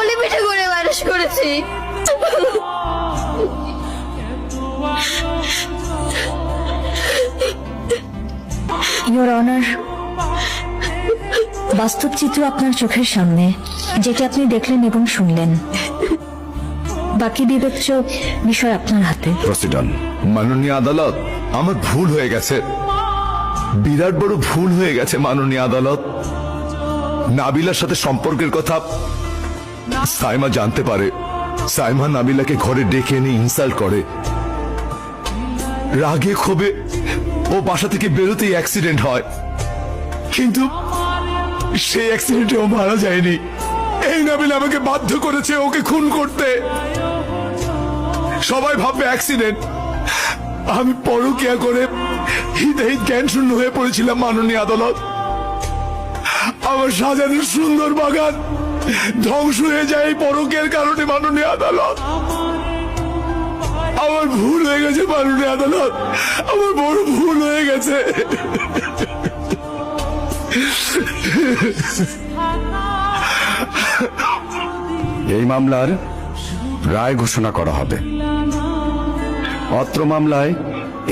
কোলে পিঠে করে মানুষ করেছি। ইওর অনার, বাস্তব চিত্র আপনার চোখের সামনে, যেটি আপনি দেখলেন এবং শুনলেন। বাকি বিবেচ্য বিষয় আপনার হাতে। প্রসিডন। মাননীয় আদালত, আমার ভুল হয়ে গেছে, বিরাট বড় ভুল হয়ে গেছে মাননীয় আদালত। নাবিলার সাথে সম্পর্কের কথা সাইমা জানতে পারে। সাইমা নাবিলাকে ঘরে ডেকে এনে ইনসাল্ট করে। রাগে ক্ষোভে ও বাসা থেকে বেরোতেই অ্যাক্সিডেন্ট হয়, কিন্তু সেই অ্যাক্সিডেন্টে ও মারা যায়নি। এই নাবিল আমাকে বাধ্য করেছে ওকে খুন করতে। সবাই ভাববে অ্যাক্সিডেন্ট, আমি পরকিয়া করে হিতাহিত জ্ঞান শূন্য হয়ে পড়েছিলাম মাননীয় আদালত। আমার সাজানোর সুন্দর বাগান ধ্বংস হয়ে যায় এই পরকিয়ার কারণে মাননীয় আদালত। আমার ভুল হয়ে গেছে মাননীয় আদালত, আমার বড় ভুল হয়ে গেছে। এই মামলার রায় ঘোষণা করা হবে। অত্র মামলায়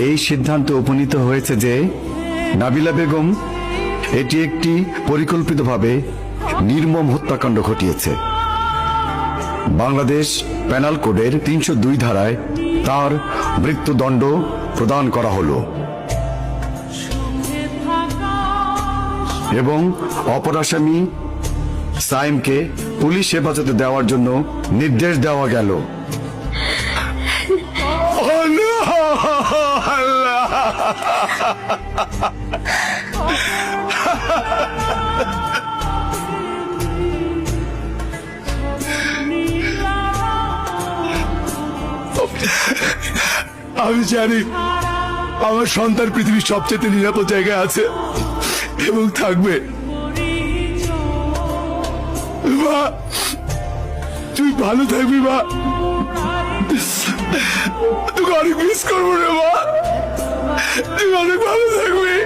এই সিদ্ধান্তে উপনীত হয়েছে যে নাবিলা বেগম এটি একটি পরিকল্পিতভাবে নির্মম হত্যাকাণ্ড ঘটিয়েছে। বাংলাদেশ পেনাল কোডের ৩০২ ধারায় তার মৃত্যুদণ্ড প্রদান করা হলো এবং অপর আসামি সাইমকে পুলিশ হেফাজতে দেওয়ার জন্য নির্দেশ দেওয়া গেল। আমি জানি আমার সন্তান পৃথিবীর সবচেয়ে নিরাপদ জায়গায় আছে এবং থাকবে। মা, তুই ভালো থাকবি মা, তোকে অনেক মিস করবো রে মা, তুই অনেক ভালো থাকবি।